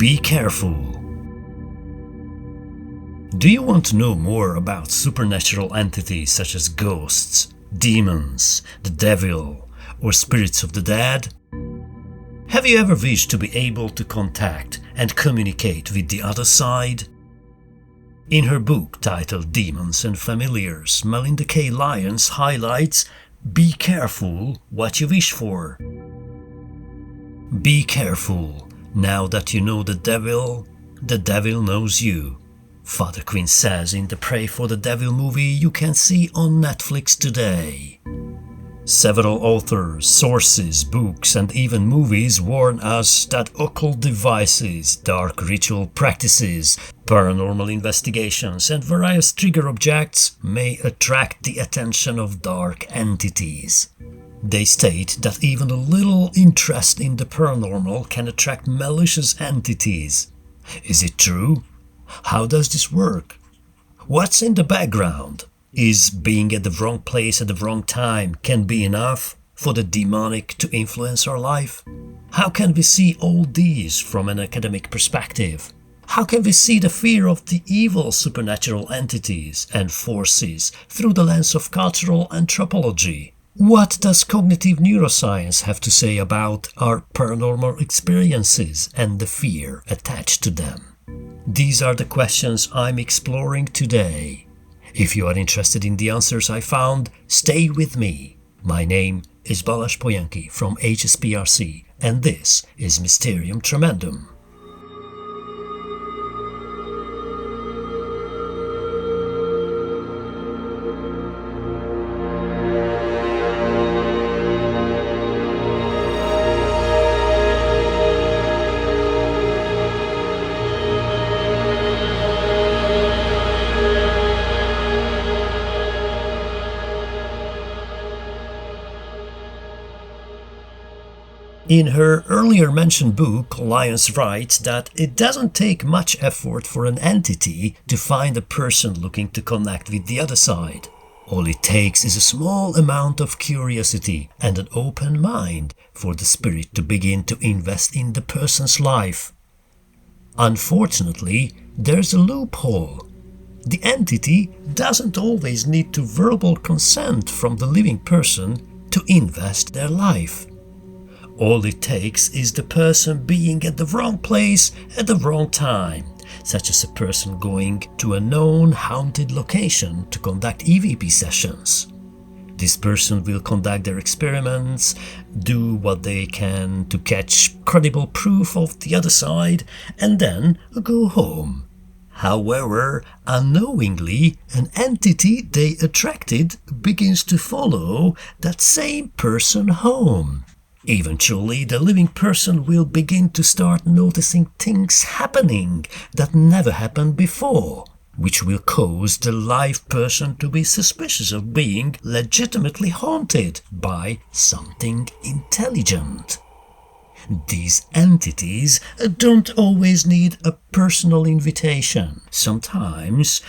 Be careful. Do you want to know more about supernatural entities such as ghosts, demons, the devil, or spirits of the dead? Have you ever wished to be able to contact and communicate with the other side? In her book titled Demons and Familiars, Melinda K. Lyons highlights "Be careful what you wish for." Be careful. Now that you know the devil knows you. Father Quinn says in the Pray for the Devil movie you can see on Netflix today. Several authors, sources, books and even movies warn us that occult devices, dark ritual practices, paranormal investigations and various trigger objects may attract the attention of dark entities. They state that even a little interest in the paranormal can attract malicious entities. Is it true? How does this work? What's in the background? Is being at the wrong place at the wrong time can be enough for the demonic to influence our life? How can we see all these from an academic perspective? How can we see the fear of the evil supernatural entities and forces through the lens of cultural anthropology? What does cognitive neuroscience have to say about our paranormal experiences and the fear attached to them? These are the questions I'm exploring today. If you are interested in the answers I found, stay with me. My name is Balázs Poyenki from HSPRC, and this is Mysterium Tremendum. In her earlier mentioned book, Lyons writes that it doesn't take much effort for an entity to find a person looking to connect with the other side. All it takes is a small amount of curiosity and an open mind for the spirit to begin to invest in the person's life. Unfortunately, there's a loophole. The entity doesn't always need to verbal consent from the living person to invest their life. All it takes is the person being at the wrong place at the wrong time, such as a person going to a known haunted location to conduct EVP sessions. This person will conduct their experiments, do what they can to catch credible proof of the other side, and then go home. However, unknowingly, an entity they attracted begins to follow that same person home. Eventually, the living person will begin to start noticing things happening that never happened before, which will cause the live person to be suspicious of being legitimately haunted by something intelligent. These entities don't always need a personal invitation. Sometimes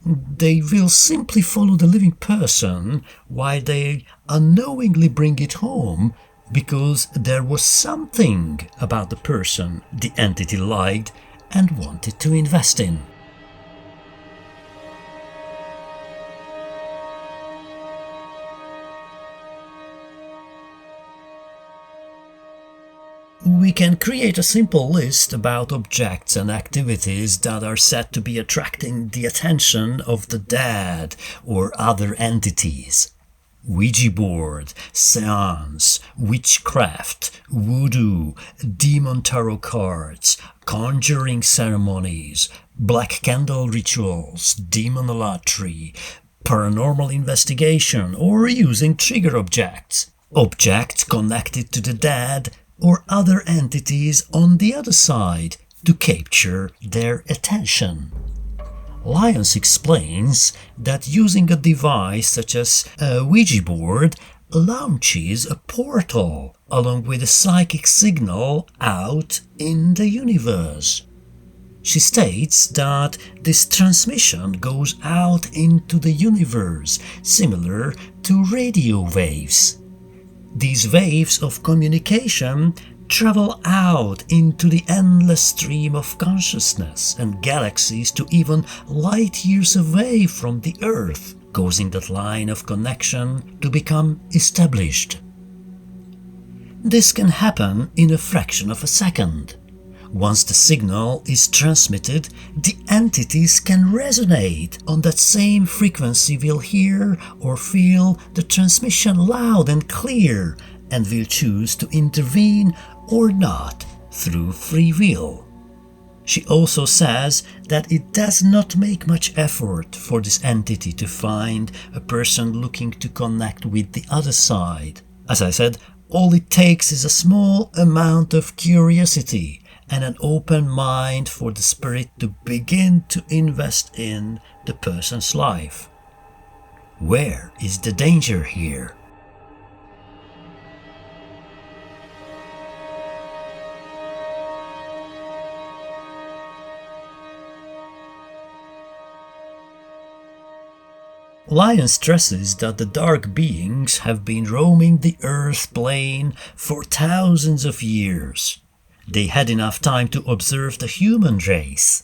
they will simply follow the living person while they unknowingly bring it home because there was something about the person the entity liked and wanted to invest in. We can create a simple list about objects and activities that are said to be attracting the attention of the dead or other entities. Ouija board, seance, witchcraft, voodoo, demon tarot cards, conjuring ceremonies, black candle rituals, demonolatry, paranormal investigation, or using trigger objects, objects connected to the dead or other entities on the other side to capture their attention. Lyons explains that using a device such as a Ouija board launches a portal along with a psychic signal out in the universe. She states that this transmission goes out into the universe, similar to radio waves. These waves of communication travel out into the endless stream of consciousness and galaxies to even light years away from the Earth, causing that line of connection to become established. This can happen in a fraction of a second. Once the signal is transmitted, the entities can resonate on that same frequency, will hear or feel the transmission loud and clear, and will choose to intervene or not through free will. She also says that it does not make much effort for this entity to find a person looking to connect with the other side. As I said, all it takes is a small amount of curiosity and an open mind for the spirit to begin to invest in the person's life. Where is the danger here? Lion stresses that the dark beings have been roaming the Earth plane for thousands of years. They had enough time to observe the human race.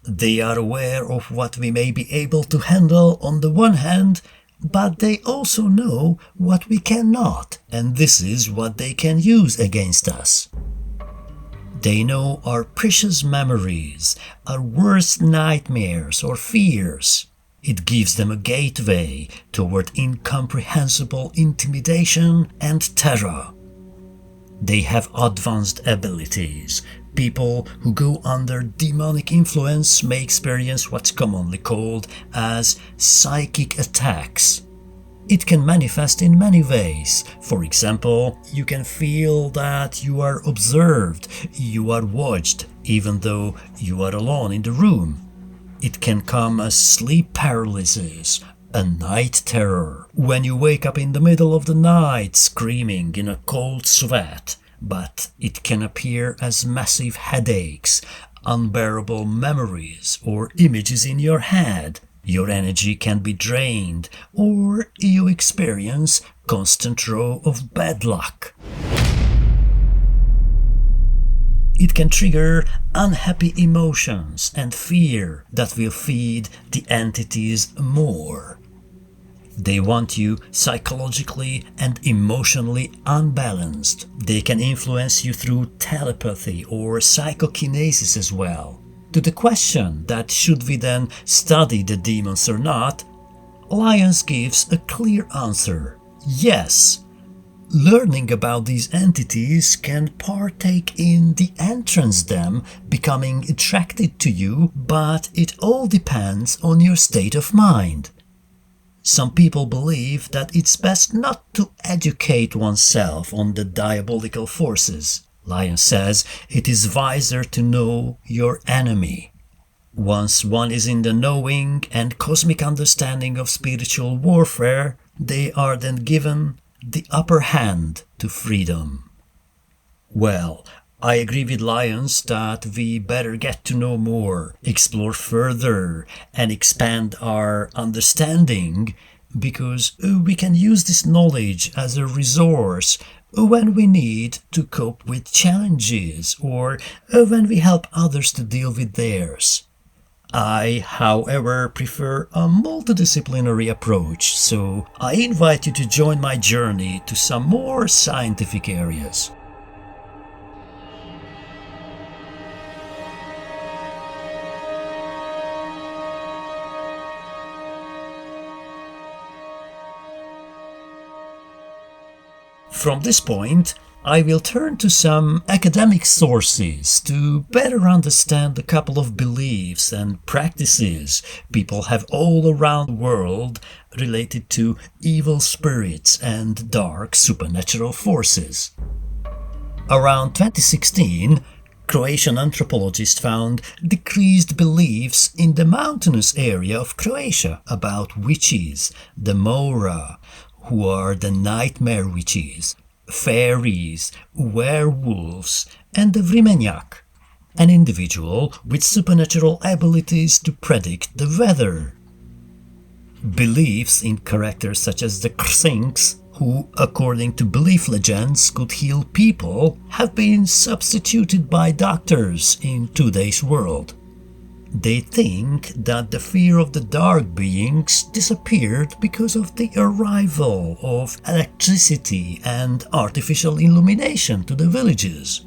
They are aware of what we may be able to handle on the one hand, but they also know what we cannot, and this is what they can use against us. They know our precious memories, our worst nightmares or fears. It gives them a gateway toward incomprehensible intimidation and terror. They have advanced abilities. People who go under demonic influence may experience what's commonly called as psychic attacks. It can manifest in many ways. For example, you can feel that you are observed, you are watched, even though you are alone in the room. It can come as sleep paralysis, a night terror, when you wake up in the middle of the night screaming in a cold sweat, but it can appear as massive headaches, unbearable memories, or images in your head. Your energy can be drained, or you experience constant row of bad luck. It can trigger unhappy emotions and fear that will feed the entities more. They want you psychologically and emotionally unbalanced. They can influence you through telepathy or psychokinesis as well. To the question that should we then study the demons or not, Lyons gives a clear answer: yes. Learning about these entities can partake in the entrance them becoming attracted to you, but it all depends on your state of mind. Some people believe that it's best not to educate oneself on the diabolical forces. Lyons says it is wiser to know your enemy. Once one is in the knowing and cosmic understanding of spiritual warfare, they are then given the upper hand to freedom. Well, I agree with Lyons that we better get to know more, explore further, and expand our understanding, because we can use this knowledge as a resource when we need to cope with challenges or when we help others to deal with theirs. I, however, prefer a multidisciplinary approach, so I invite you to join my journey to some more scientific areas. From this point, I will turn to some academic sources to better understand a couple of beliefs and practices people have all around the world related to evil spirits and dark supernatural forces. Around 2016, Croatian anthropologists found decreased beliefs in the mountainous area of Croatia about witches, the Mora, who are the nightmare witches, fairies, werewolves, and the Vremenjak, an individual with supernatural abilities to predict the weather. Beliefs in characters such as the Krsinks, who, according to belief legends, could heal people, have been substituted by doctors in today's world. They think that the fear of the dark beings disappeared because of the arrival of electricity and artificial illumination to the villages.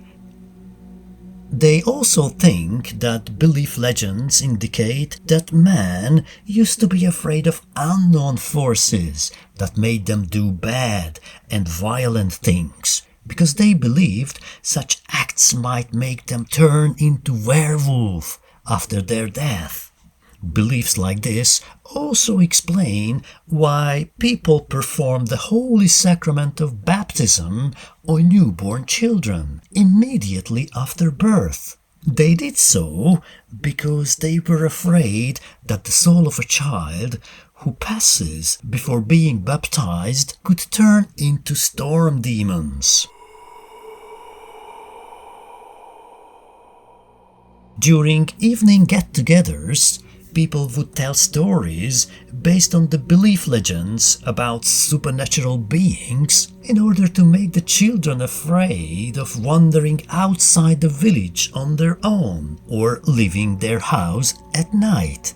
They also think that belief legends indicate that man used to be afraid of unknown forces that made them do bad and violent things, because they believed such acts might make them turn into werewolf after their death. Beliefs like this also explain why people perform the holy sacrament of baptism on newborn children immediately after birth. They did so because they were afraid that the soul of a child who passes before being baptized could turn into storm demons. During evening get-togethers, people would tell stories based on the belief legends about supernatural beings in order to make the children afraid of wandering outside the village on their own or leaving their house at night.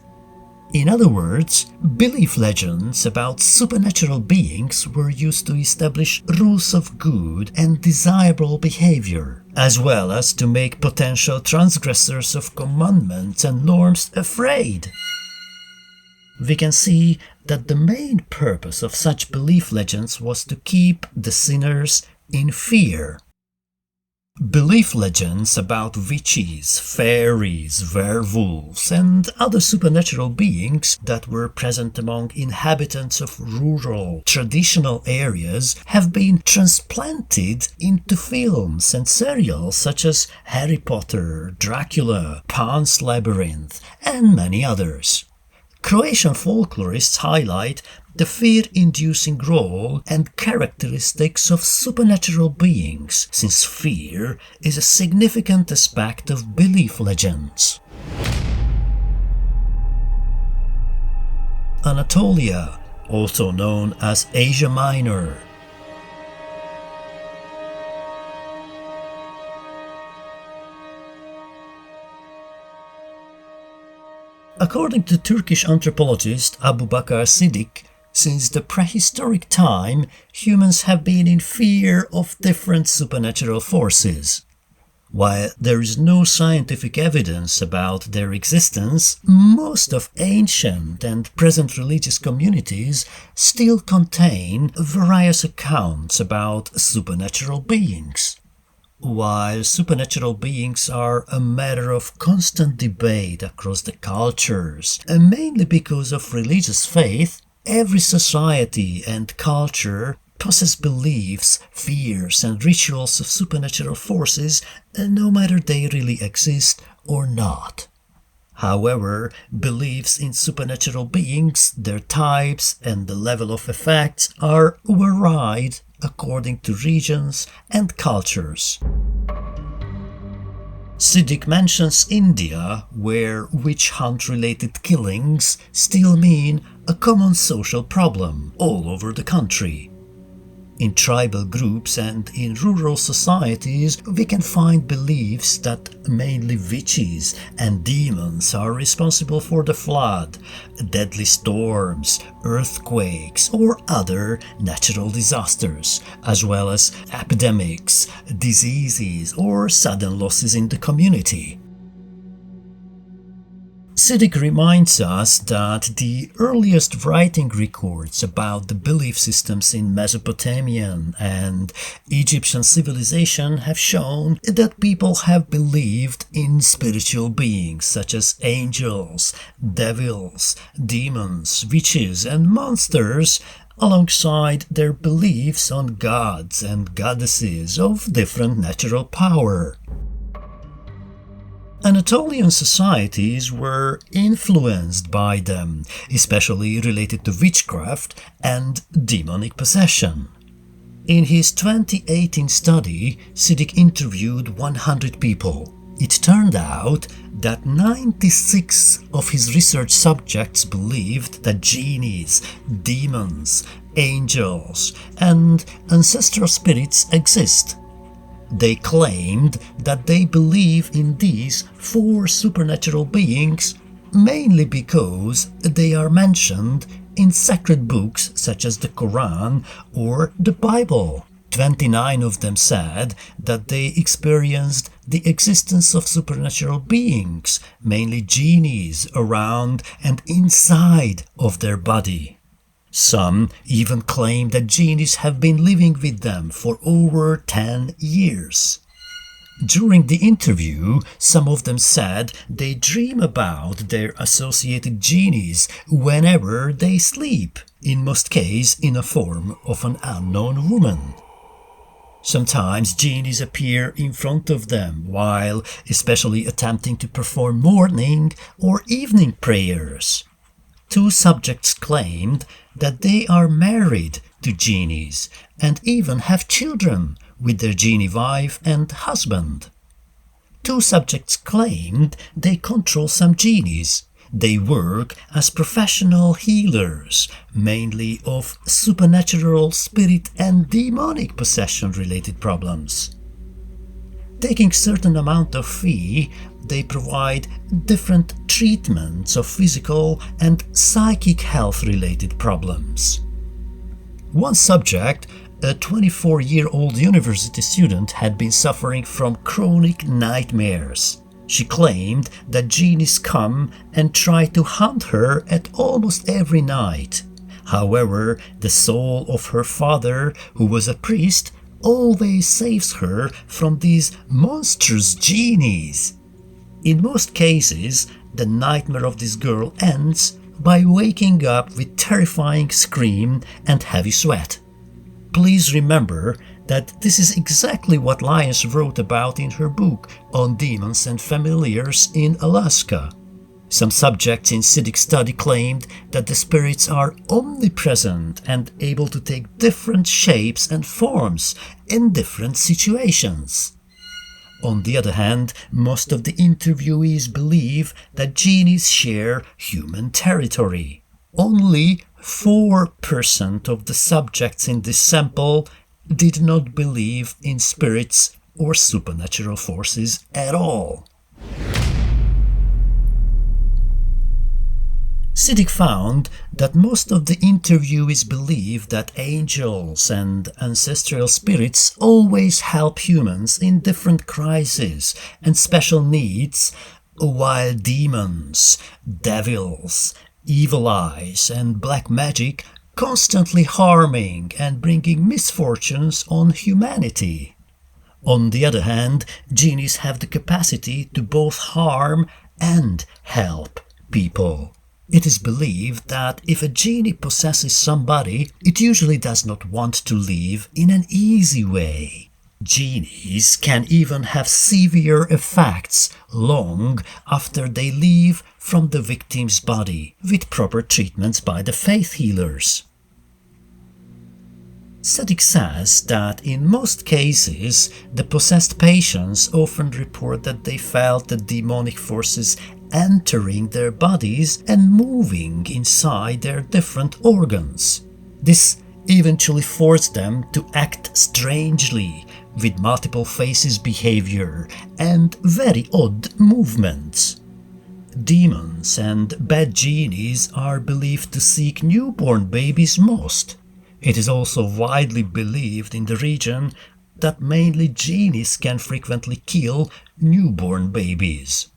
In other words, belief legends about supernatural beings were used to establish rules of good and desirable behavior, as well as to make potential transgressors of commandments and norms afraid. We can see that the main purpose of such belief legends was to keep the sinners in fear. Belief legends about witches, fairies, werewolves, and other supernatural beings that were present among inhabitants of rural, traditional areas have been transplanted into films and serials such as Harry Potter, Dracula, Pan's Labyrinth, and many others. Croatian folklorists highlight the fear-inducing role and characteristics of supernatural beings, since fear is a significant aspect of belief legends. Anatolia, also known as Asia Minor. According to Turkish anthropologist Bakar Siddiq, since the prehistoric time, humans have been in fear of different supernatural forces. While there is no scientific evidence about their existence, most of ancient and present religious communities still contain various accounts about supernatural beings. While supernatural beings are a matter of constant debate across the cultures, and mainly because of religious faith, every society and culture possess beliefs, fears, and rituals of supernatural forces, no matter they really exist or not. However, beliefs in supernatural beings, their types, and the level of effects are varied according to regions and cultures. Siddiq mentions India, where witch hunt-related killings still mean a common social problem all over the country. In tribal groups and in rural societies, we can find beliefs that mainly witches and demons are responsible for the flood, deadly storms, earthquakes, or other natural disasters, as well as epidemics, diseases, or sudden losses in the community. Siddiq reminds us that the earliest writing records about the belief systems in Mesopotamian and Egyptian civilization have shown that people have believed in spiritual beings such as angels, devils, demons, witches, and monsters, alongside their beliefs on gods and goddesses of different natural power. Anatolian societies were influenced by them, especially related to witchcraft and demonic possession. In his 2018 study, Siddiq interviewed 100 people. It turned out that 96 of his research subjects believed that genies, demons, angels, and ancestral spirits exist. They claimed that they believe in these 4 supernatural beings mainly because they are mentioned in sacred books such as the Quran or the Bible. 29 of them said that they experienced the existence of supernatural beings, mainly genies, around and inside of their body. Some even claim that genies have been living with them for over 10 years. During the interview, some of them said they dream about their associated genies whenever they sleep, in most cases in a form of an unknown woman. Sometimes genies appear in front of them while especially attempting to perform morning or evening prayers. 2 subjects claimed that they are married to genies and even have children with their genie wife and husband. 2 subjects claimed they control some genies. They work as professional healers, mainly of supernatural, spirit and demonic possession-related problems. Taking certain amount of fee, they provide different treatments of physical and psychic health-related problems. One subject, a 24-year-old university student, had been suffering from chronic nightmares. She claimed that genies come and try to hunt her at almost every night. However, the soul of her father, who was a priest, always saves her from these monstrous genies. In most cases, the nightmare of this girl ends by waking up with terrifying scream and heavy sweat. Please remember that this is exactly what Lyons wrote about in her book on demons and familiars in Alaska. Some subjects in Siddiq's study claimed that the spirits are omnipresent and able to take different shapes and forms in different situations. On the other hand, most of the interviewees believe that genies share human territory. Only 4% of the subjects in this sample did not believe in spirits or supernatural forces at all. Siddiq found that most of the interviewees believe that angels and ancestral spirits always help humans in different crises and special needs, while demons, devils, evil eyes and black magic constantly harming and bringing misfortunes on humanity. On the other hand, genies have the capacity to both harm and help people. It is believed that if a genie possesses somebody, it usually does not want to live in an easy way. Genies can even have severe effects long after they leave from the victim's body, with proper treatments by the faith healers. Siddiq says that in most cases, the possessed patients often report that they felt the demonic forces entering their bodies and moving inside their different organs. This eventually forced them to act strangely, with multiple faces behavior and very odd movements. Demons and bad genies are believed to seek newborn babies most. It is also widely believed in the region that mainly genies can frequently kill newborn babies.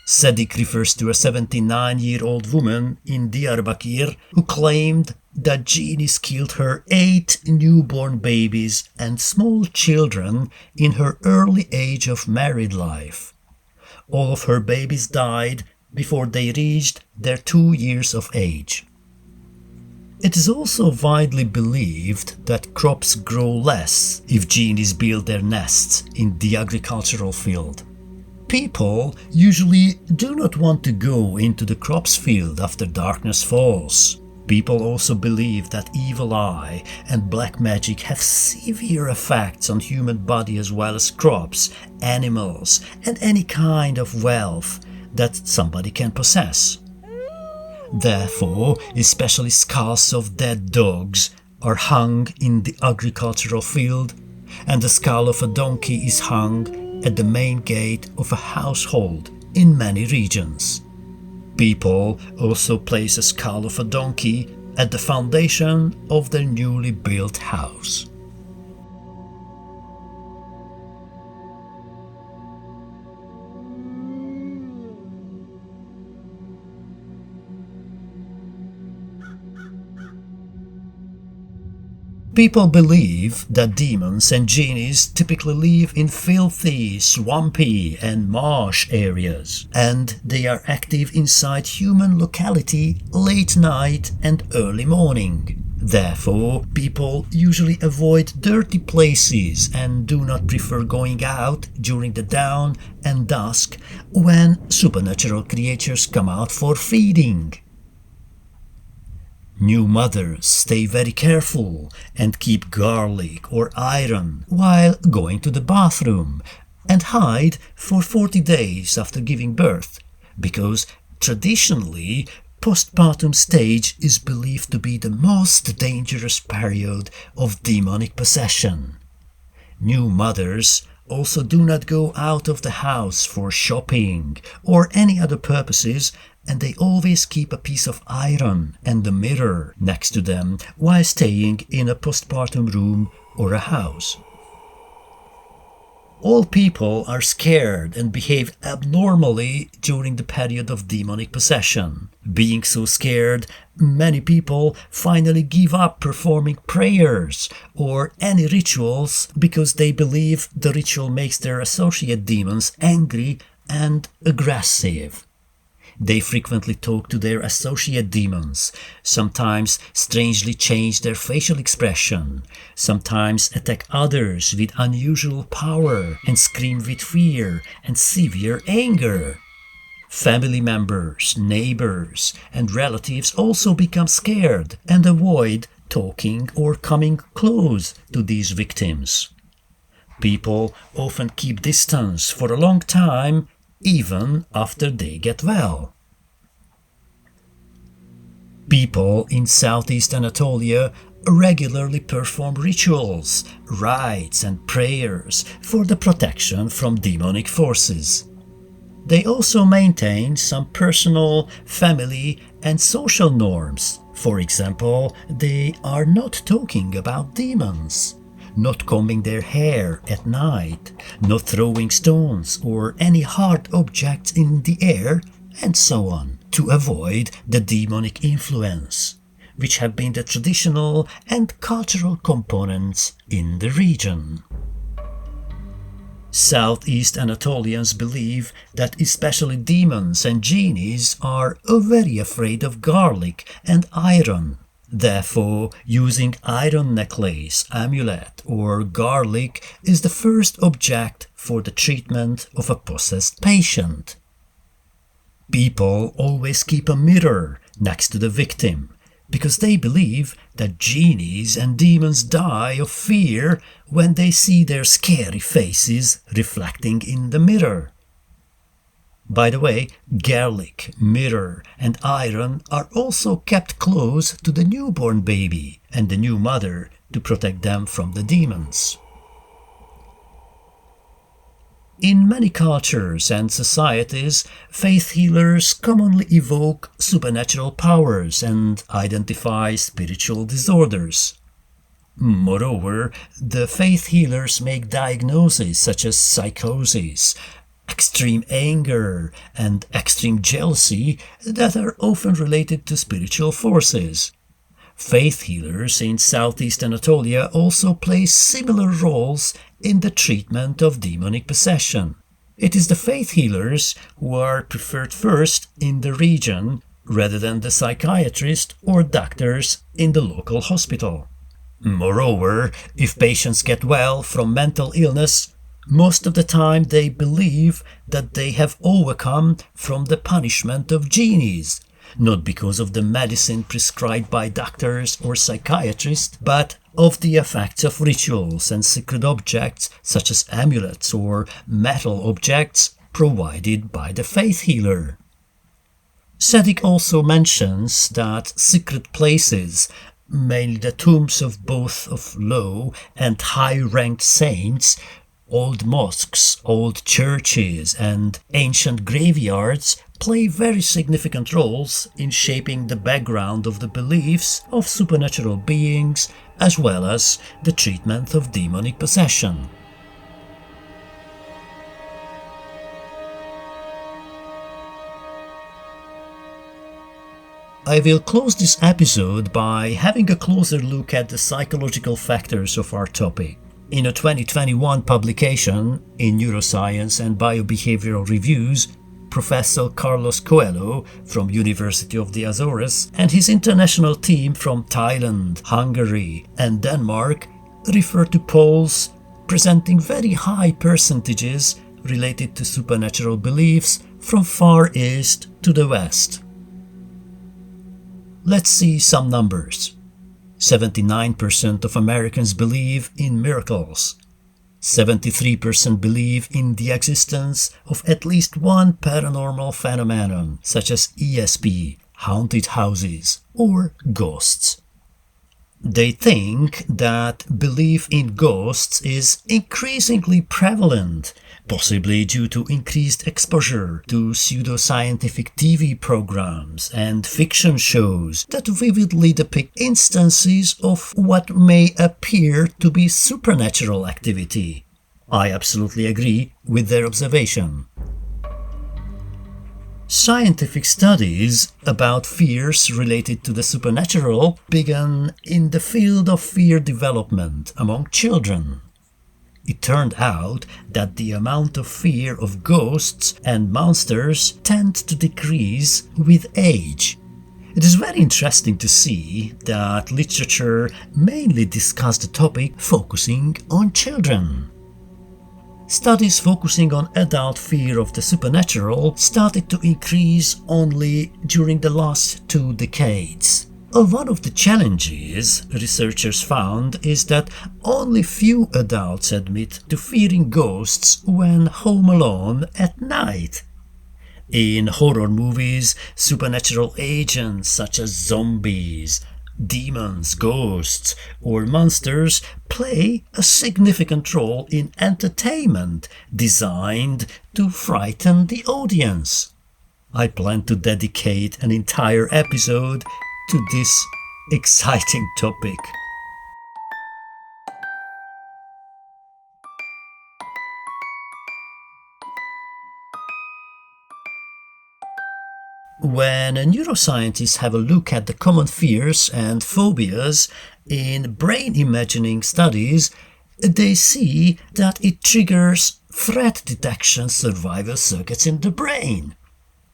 Siddiq refers to a 79-year-old woman in Diyarbakir who claimed that genies killed her 8 newborn babies and small children in her early age of married life. All of her babies died before they reached their 2 years of age. It is also widely believed that crops grow less if genies build their nests in the agricultural field. People usually do not want to go into the crops field after darkness falls. People also believe that evil eye and black magic have severe effects on human body as well as crops, animals, and any kind of wealth that somebody can possess. Therefore, especially skulls of dead dogs are hung in the agricultural field, and the skull of a donkey is hung at the main gate of a household in many regions. People also place a skull of a donkey at the foundation of their newly built house. People believe that demons and genies typically live in filthy, swampy and marsh areas, and they are active inside human locality late night and early morning. Therefore, people usually avoid dirty places and do not prefer going out during the dawn and dusk when supernatural creatures come out for feeding. New mothers stay very careful and keep garlic or iron while going to the bathroom and hide for 40 days after giving birth, because traditionally postpartum stage is believed to be the most dangerous period of demonic possession. New mothers also do not go out of the house for shopping or any other purposes, and they always keep a piece of iron and a mirror next to them while staying in a postpartum room or a house. All people are scared and behave abnormally during the period of demonic possession. Being so scared, many people finally give up performing prayers or any rituals because they believe the ritual makes their associate demons angry and aggressive. They frequently talk to their associate demons, sometimes strangely change their facial expression, sometimes attack others with unusual power and scream with fear and severe anger. Family members, neighbors, and relatives also become scared and avoid talking or coming close to these victims. People often keep distance for a long time, even after they get well. People in southeast Anatolia regularly perform rituals, rites and prayers for the protection from demonic forces. They also maintain some personal, family and social norms. For example, they are not talking about demons, not combing their hair at night, not throwing stones or any hard objects in the air, and so on, to avoid the demonic influence, which have been the traditional and cultural components in the region. Southeast Anatolians believe that especially demons and genies are very afraid of garlic and iron. Therefore, using iron necklace, amulet or garlic is the first object for the treatment of a possessed patient. People always keep a mirror next to the victim because they believe that genies and demons die of fear when they see their scary faces reflecting in the mirror. By the way, garlic, mirror, and iron are also kept close to the newborn baby and the new mother to protect them from the demons. In many cultures and societies, faith healers commonly evoke supernatural powers and identify spiritual disorders. Moreover, the faith healers make diagnoses such as psychosis, extreme anger, and extreme jealousy that are often related to spiritual forces. Faith healers in southeast Anatolia also play similar roles in the treatment of demonic possession. It is the faith healers who are preferred first in the region rather than the psychiatrist or doctors in the local hospital. Moreover, if patients get well from mental illness, most of the time they believe that they have overcome from the punishment of genies, not because of the medicine prescribed by doctors or psychiatrists, but of the effects of rituals and sacred objects such as amulets or metal objects provided by the faith healer. Siddiq also mentions that secret places, mainly the tombs of both of low and high-ranked saints, old mosques, old churches, and ancient graveyards play very significant roles in shaping the background of the beliefs of supernatural beings as well as the treatment of demonic possession. I will close this episode by having a closer look at the psychological factors of our topic. In a 2021 publication in Neuroscience and Biobehavioral Reviews, Professor Carlos Coelho from University of the Azores and his international team from Thailand, Hungary and Denmark refer to polls presenting very high percentages related to supernatural beliefs from Far East to the West. Let's see some numbers. 79% of Americans believe in miracles. 73% believe in the existence of at least one paranormal phenomenon, such as ESP, haunted houses, or ghosts. They think that belief in ghosts is increasingly prevalent, possibly due to increased exposure to pseudoscientific TV programs and fiction shows that vividly depict instances of what may appear to be supernatural activity. I absolutely agree with their observation. Scientific studies about fears related to the supernatural began in the field of fear development among children. It turned out that the amount of fear of ghosts and monsters tend to decrease with age. It is very interesting to see that literature mainly discussed the topic focusing on children. Studies focusing on adult fear of the supernatural started to increase only during the last 2 decades. One of the challenges researchers found is that only few adults admit to fearing ghosts when home alone at night. In horror movies, supernatural agents such as zombies, demons, ghosts, or monsters play a significant role in entertainment designed to frighten the audience. I plan to dedicate an entire episode to this exciting topic. When neuroscientists have a look at the common fears and phobias in brain imaging studies, they see that it triggers threat detection survival circuits in the brain.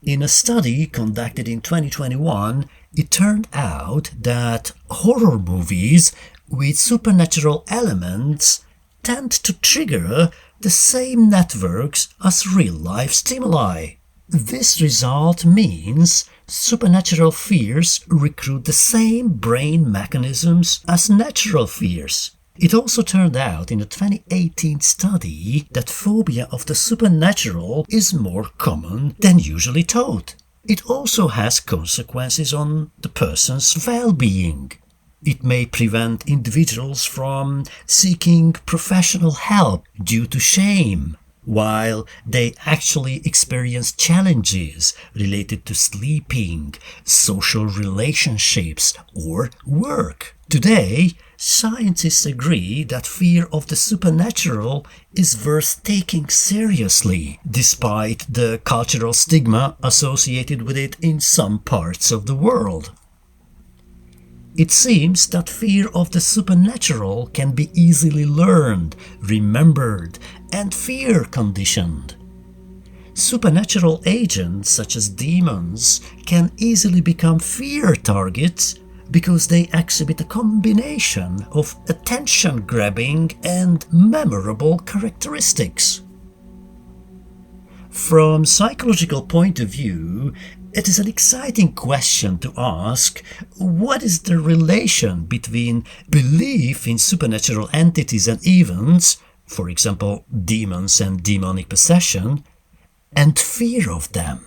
In a study conducted in 2021, it turned out that horror movies with supernatural elements tend to trigger the same networks as real-life stimuli. This result means supernatural fears recruit the same brain mechanisms as natural fears. It also turned out in a 2018 study that phobia of the supernatural is more common than usually thought. It also has consequences on the person's well-being. It may prevent individuals from seeking professional help due to shame, while they actually experience challenges related to sleeping, social relationships, or work. Today, scientists agree that fear of the supernatural is worth taking seriously, despite the cultural stigma associated with it in some parts of the world. It seems that fear of the supernatural can be easily learned, remembered, and fear conditioned. Supernatural agents such as demons can easily become fear targets because they exhibit a combination of attention-grabbing and memorable characteristics. From a psychological point of view, it is an exciting question to ask: what is the relation between belief in supernatural entities and events, for example, demons and demonic possession, and fear of them?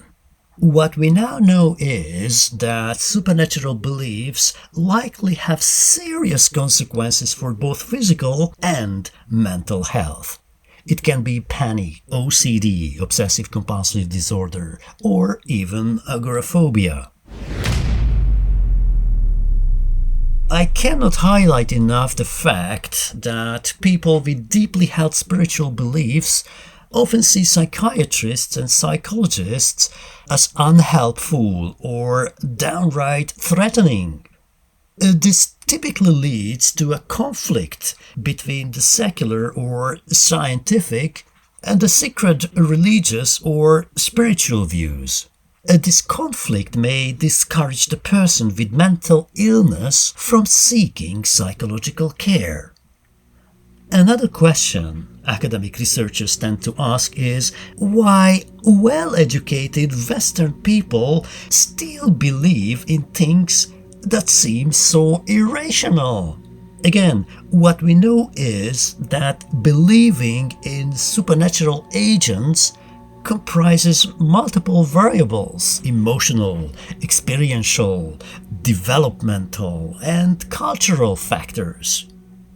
What we now know is that supernatural beliefs likely have serious consequences for both physical and mental health. It can be panic, OCD, obsessive compulsive disorder, or even agoraphobia. I cannot highlight enough the fact that people with deeply held spiritual beliefs often see psychiatrists and psychologists as unhelpful or downright threatening. This typically leads to a conflict between the secular or scientific and the sacred religious or spiritual views. This conflict may discourage the person with mental illness from seeking psychological care. Another question academic researchers tend to ask is why well-educated Western people still believe in things that seem so irrational. Again, what we know is that believing in supernatural agents comprises multiple variables: emotional, experiential, developmental, and cultural factors.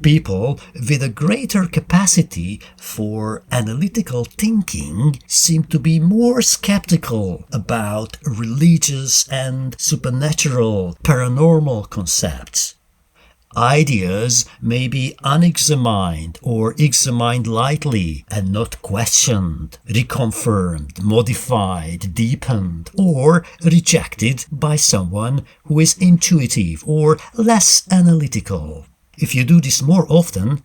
People with a greater capacity for analytical thinking seem to be more skeptical about religious and supernatural, paranormal concepts. Ideas may be unexamined or examined lightly and not questioned, reconfirmed, modified, deepened, or rejected by someone who is intuitive or less analytical. If you do this more often,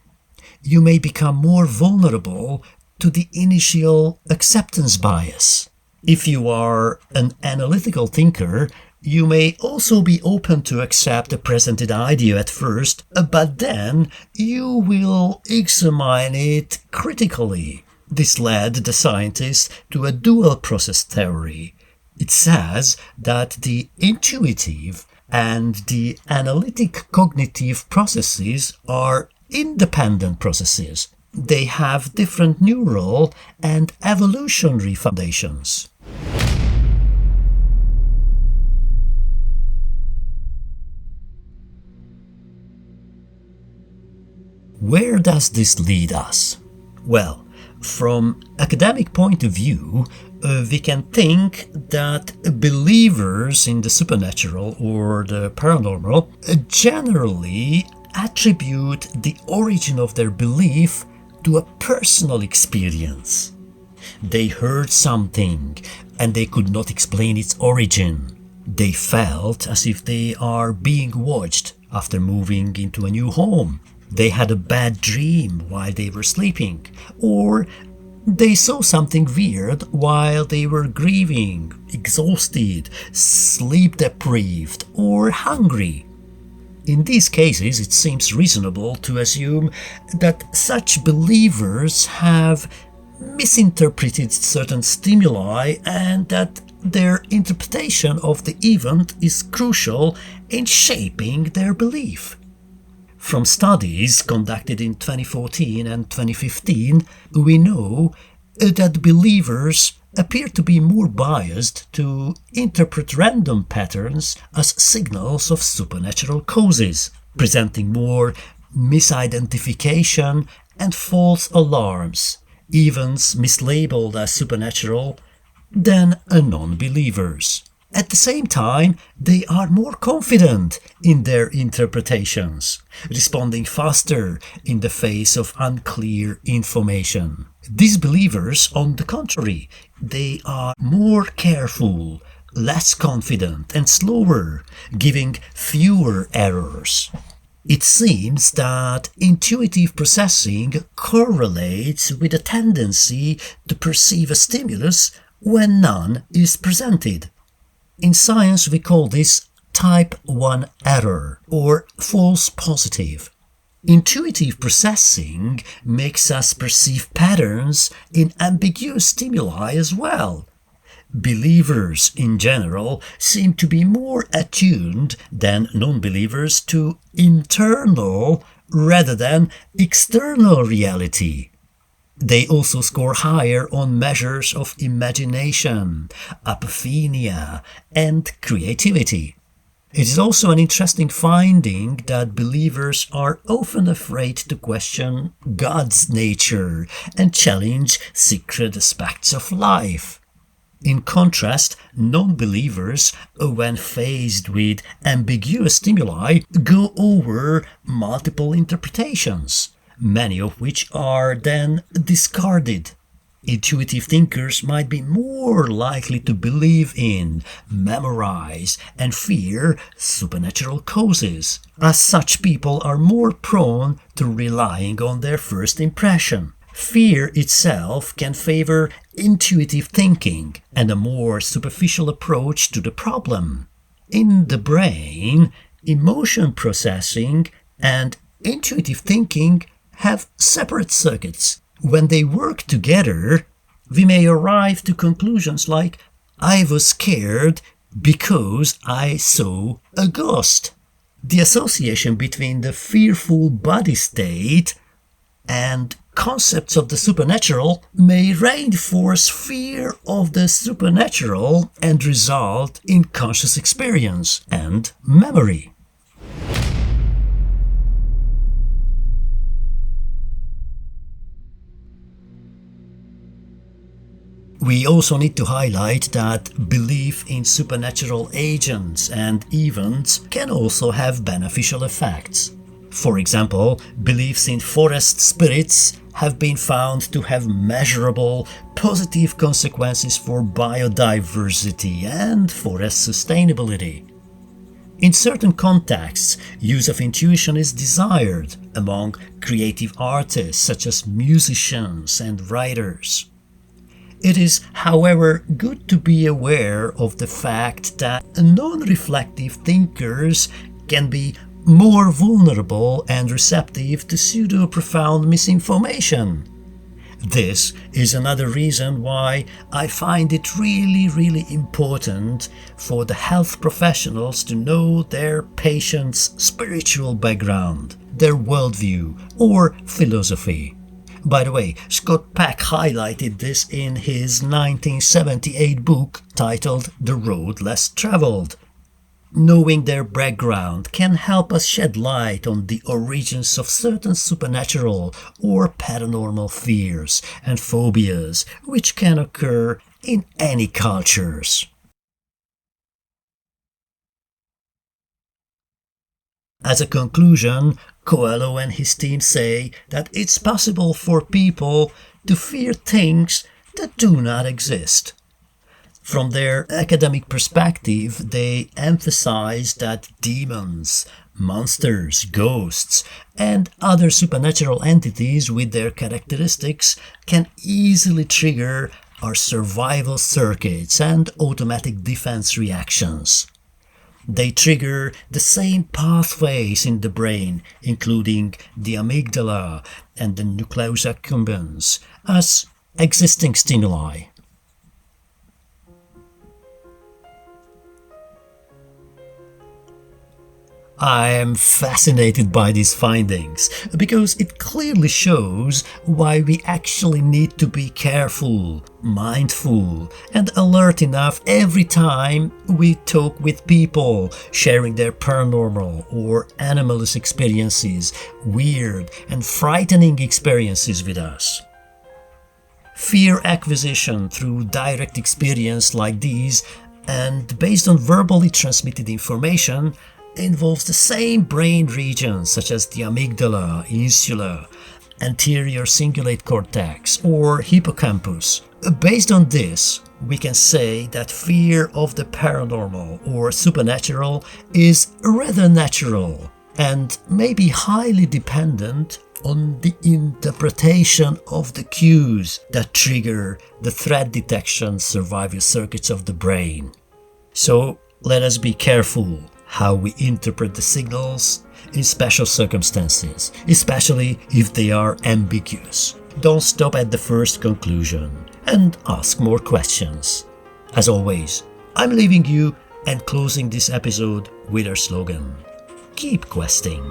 you may become more vulnerable to the initial acceptance bias. If you are an analytical thinker, you may also be open to accept a presented idea at first, but then you will examine it critically. This led the scientists to a dual process theory. It says that the intuitive and the analytic cognitive processes are independent processes. They have different neural and evolutionary foundations. Where does this lead us? Well, from academic point of view, we can think that believers in the supernatural or the paranormal generally attribute the origin of their belief to a personal experience. They heard something and they could not explain its origin. They felt as if they are being watched after moving into a new home. They had a bad dream while they were sleeping, or they saw something weird while they were grieving, exhausted, sleep-deprived, or hungry. In these cases, it seems reasonable to assume that such believers have misinterpreted certain stimuli and that their interpretation of the event is crucial in shaping their belief. From studies conducted in 2014 and 2015, we know that believers appear to be more biased to interpret random patterns as signals of supernatural causes, presenting more misidentification and false alarms, events mislabeled as supernatural, than non-believers. At the same time, they are more confident in their interpretations, responding faster in the face of unclear information. These believers, on the contrary, they are more careful, less confident, and slower, giving fewer errors. It seems that intuitive processing correlates with a tendency to perceive a stimulus when none is presented. In science, we call this type 1 error or false positive. Intuitive processing makes us perceive patterns in ambiguous stimuli as well. Believers in general seem to be more attuned than non-believers to internal rather than external reality. They also score higher on measures of imagination, apophenia, and creativity. It is also an interesting finding that believers are often afraid to question God's nature and challenge secret aspects of life. In contrast, non-believers, when faced with ambiguous stimuli, go over multiple interpretations, many of which are then discarded. Intuitive thinkers might be more likely to believe in, memorize, and fear supernatural causes, as such people are more prone to relying on their first impression. Fear itself can favor intuitive thinking and a more superficial approach to the problem. In the brain, emotion processing and intuitive thinking have separate circuits. When they work together, we may arrive to conclusions like, I was scared because I saw a ghost. The association between the fearful body state and concepts of the supernatural may reinforce fear of the supernatural and result in conscious experience and memory. We also need to highlight that belief in supernatural agents and events can also have beneficial effects. For example, beliefs in forest spirits have been found to have measurable positive consequences for biodiversity and forest sustainability. In certain contexts, use of intuition is desired among creative artists such as musicians and writers. It is, however, good to be aware of the fact that non-reflective thinkers can be more vulnerable and receptive to pseudo-profound misinformation. This is another reason why I find it really important for the health professionals to know their patient's spiritual background, their worldview or philosophy. By the way, Scott Peck highlighted this in his 1978 book titled The Road Less Traveled. Knowing their background can help us shed light on the origins of certain supernatural or paranormal fears and phobias which can occur in any cultures. As a conclusion, Coelho and his team say that it's possible for people to fear things that do not exist. From their academic perspective, they emphasize that demons, monsters, ghosts, and other supernatural entities with their characteristics can easily trigger our survival circuits and automatic defense reactions. They trigger the same pathways in the brain, including the amygdala and the nucleus accumbens, as existing stimuli. I am fascinated by these findings because it clearly shows why we actually need to be careful, mindful, and alert enough every time we talk with people sharing their paranormal or anomalous experiences, weird and frightening experiences with us. Fear acquisition through direct experience like these and based on verbally transmitted information involves the same brain regions such as the amygdala, insula, anterior cingulate cortex, or hippocampus. Based on this, we can say that fear of the paranormal or supernatural is rather natural and may be highly dependent on the interpretation of the cues that trigger the threat detection survival circuits of the brain. So let us be careful how we interpret the signals in special circumstances, especially if they are ambiguous. Don't stop at the first conclusion and ask more questions. As always, I'm leaving you and closing this episode with our slogan: keep questing.